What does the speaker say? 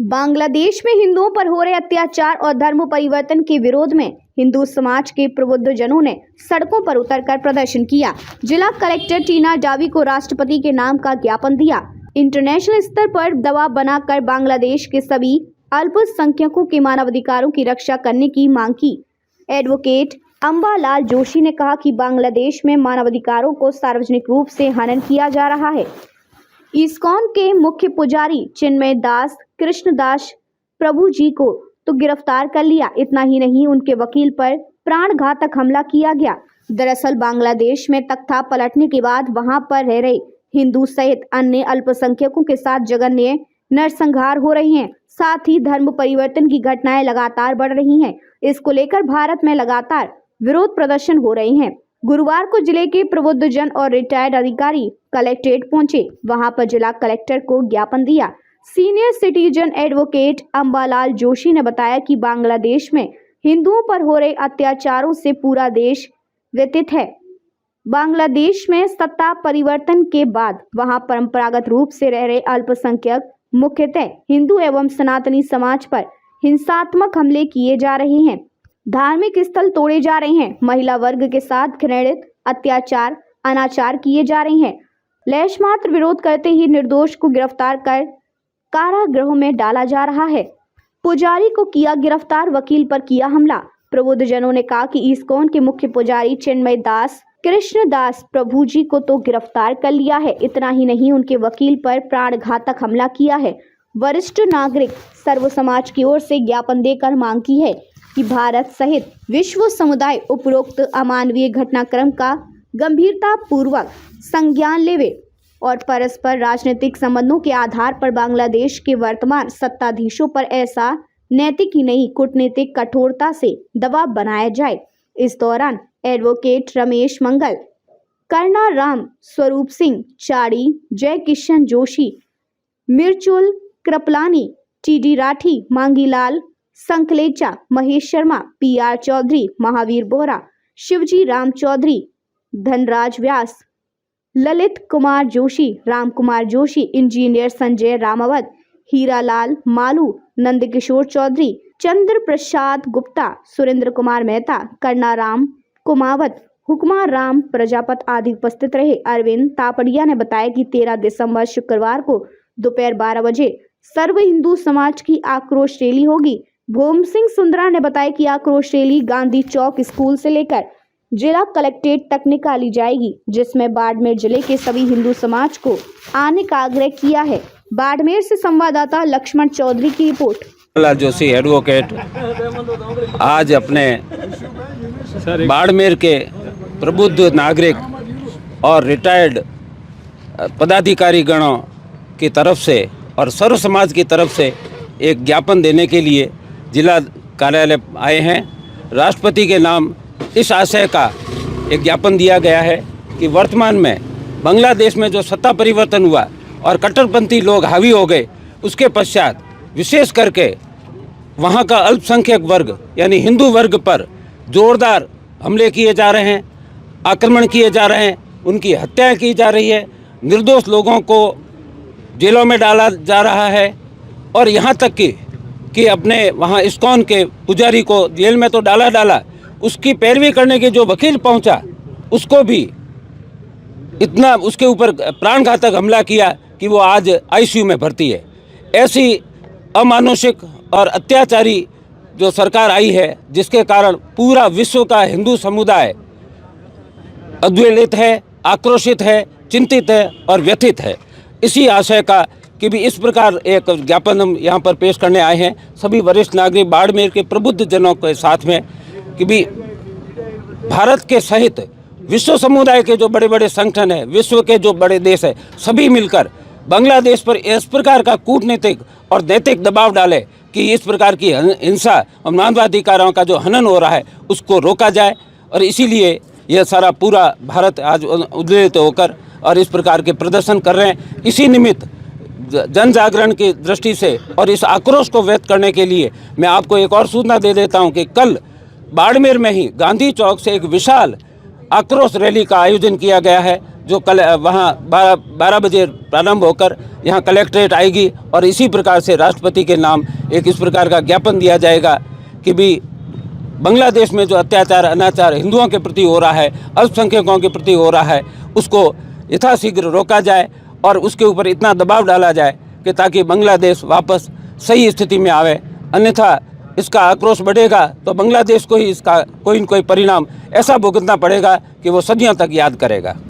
बांग्लादेश में हिंदुओं पर हो रहे अत्याचार और धर्म परिवर्तन के विरोध में हिंदू समाज के प्रबुद्ध जनों ने सड़कों पर उतरकर प्रदर्शन किया। जिला कलेक्टर टीना डावी को राष्ट्रपति के नाम का ज्ञापन दिया। इंटरनेशनल स्तर पर दबाव बनाकर बांग्लादेश के सभी अल्पसंख्यकों के मानवाधिकारों की रक्षा करने की मांग की। एडवोकेट अंबालाल जोशी ने कहा कि बांग्लादेश में मानवाधिकारों को सार्वजनिक रूप से हनन किया जा रहा है। इस्कॉन के मुख्य पुजारी चिन्मय दास कृष्णदास प्रभु जी को तो गिरफ्तार कर लिया। इतना ही नहीं, उनके वकील पर प्राणघातक हमला किया गया। दरअसल बांग्लादेश में तख्ता पलटने के बाद वहां पर रह रहे हिंदू सहित अन्य अल्पसंख्यकों के साथ जघन्य नरसंहार हो रहे हैं। साथ ही धर्म परिवर्तन की घटनाएं लगातार बढ़ रही हैं। इसको लेकर भारत में लगातार विरोध प्रदर्शन हो रहे हैं। गुरुवार को जिले के प्रबुद्ध जन और रिटायर्ड अधिकारी कलेक्ट्रेट पहुंचे। वहां पर जिला कलेक्टर को ज्ञापन दिया। Senior citizen advocate Ambalal Joshi ने बताया कि बांग्लादेश में हिंदुओं पर हो रहे अत्याचारों से पूरा देश व्यथित है। बांग्लादेश में सत्ता परिवर्तन के बाद वहां परंपरागत रूप से रह रहे अल्पसंख्यक मुख्यतः हिंदू एवं सनातनी समाज पर हिंसात्मक हमले किए जा रहे हैं। धार्मिक स्थल तोड़े जा रहे हैं। महिला वर्ग के साथ घृणित अत्याचार अनाचार किए जा रहे हैं। लेश मात्र विरोध करते ही निर्दोष को गिरफ्तार कर कारागृहों में डाला जा रहा है। पुजारी को किया गिरफ्तार, वकील पर किया हमला। प्रबुद्ध जनों ने कहा कि इस्कॉन के मुख्य पुजारी चिन्मय दास कृष्णदास प्रभु जी को तो गिरफ्तार कर लिया है। इतना ही नहीं, उनके वकील पर प्राणघातक हमला किया है। वरिष्ठ नागरिक सर्व समाज की ओर से ज्ञापन देकर मांग की है कि भारत सहित विश्व समुदाय उपरोक्त अमानवीय घटनाक्रम का गंभीरता पूर्वक संज्ञान लेवे और परस्पर राजनीतिक संबंधों के आधार पर बांग्लादेश के वर्तमान सत्ताधीशों पर ऐसा नैतिक ही नहीं कूटनीतिक कठोरता से दबाव बनाया जाए। इस दौरान एडवोकेट रमेश मंगल, कर्णा राम, स्वरूप सिंह चाड़ी, जय किशन जोशी, मिर्चुल कृपलानी, टीडी राठी, मांगीलाल संकलेचा, महेश शर्मा, पीआर चौधरी, महावीर बोरा, शिवजी राम चौधरी, धनराज व्यास, ललित कुमार जोशी, राम कुमार जोशी, इंजीनियर संजय रामावत, हीरालाल मालू, नंदकिशोर चौधरी, चंद्र प्रसाद गुप्ता, सुरेंद्र कुमार मेहता, कर्णाराम कुमावत, हुक्मा राम प्रजापत आदि उपस्थित रहे। अरविंद तापड़िया ने बताया कि 13 दिसंबर शुक्रवार को दोपहर 12 बजे सर्व हिंदू समाज की आक्रोश रैली होगी। भोम सिंह सुंदरा ने बताया कि आक्रोश रैली गांधी चौक स्कूल से लेकर जिला कलेक्ट्रेट तक निकाली जाएगी, जिसमें बाड़मेर जिले के सभी हिंदू समाज को आने का आग्रह किया है। बाड़मेर से संवाददाता लक्ष्मण चौधरी की रिपोर्ट। जोशी एडवोकेट आज अपने बाड़मेर के प्रबुद्ध नागरिक और रिटायर्ड पदाधिकारी गणों की तरफ से और सर्व समाज की तरफ से एक ज्ञापन देने के लिए जिला कार्यालय आए हैं। राष्ट्रपति के नाम इस आशय का एक ज्ञापन दिया गया है कि वर्तमान में बांग्लादेश में जो सत्ता परिवर्तन हुआ और कट्टरपंथी लोग हावी हो गए, उसके पश्चात विशेष करके वहाँ का अल्पसंख्यक वर्ग यानी हिंदू वर्ग पर जोरदार हमले किए जा रहे हैं, आक्रमण किए जा रहे हैं, उनकी हत्याएं की जा रही है, निर्दोष लोगों को जेलों में डाला जा रहा है और यहाँ तक कि अपने वहाँ इस्कॉन के पुजारी को जेल में तो डाला, उसकी पैरवी करने के जो वकील पहुँचा उसको भी इतना उसके ऊपर प्राणघातक हमला किया कि वो आज आईसीयू में भर्ती है। ऐसी अमानुषिक और अत्याचारी जो सरकार आई है, जिसके कारण पूरा विश्व का हिंदू समुदाय उद्वेलित है, आक्रोशित है, चिंतित है और व्यथित है। इसी आशय का कि भी इस प्रकार एक ज्ञापन हम यहाँ पर पेश करने आए हैं सभी वरिष्ठ नागरिक बाड़मेर के प्रबुद्ध जनों के साथ में कि भी भारत के सहित विश्व समुदाय के जो बड़े बड़े संगठन है, विश्व के जो बड़े देश है, सभी मिलकर बांग्लादेश पर इस प्रकार का कूटनीतिक और नैतिक दबाव डाले कि इस प्रकार की हिंसा और मानवाधिकारों का जो हनन हो रहा है उसको रोका जाए। और इसीलिए यह सारा पूरा भारत आज उद्वेलित होकर और इस प्रकार के प्रदर्शन कर रहे हैं। इसी निमित्त जन जागरण की दृष्टि से और इस आक्रोश को व्यक्त करने के लिए मैं आपको एक और सूचना दे देता हूं कि कल बाड़मेर में ही गांधी चौक से एक विशाल आक्रोश रैली का आयोजन किया गया है, जो कल वहाँ 12 बजे प्रारंभ होकर यहाँ कलेक्ट्रेट आएगी और इसी प्रकार से राष्ट्रपति के नाम एक इस प्रकार का ज्ञापन दिया जाएगा कि भी बांग्लादेश में जो अत्याचार अनाचार हिंदुओं के प्रति हो रहा है, अल्पसंख्यकों के प्रति हो रहा है, उसको यथाशीघ्र रोका जाए और उसके ऊपर इतना दबाव डाला जाए कि ताकि बांग्लादेश वापस सही स्थिति में आवे। अन्यथा इसका आक्रोश बढ़ेगा तो बांग्लादेश को ही इसका कोई न कोई परिणाम ऐसा भुगतना पड़ेगा कि वो सदियों तक याद करेगा।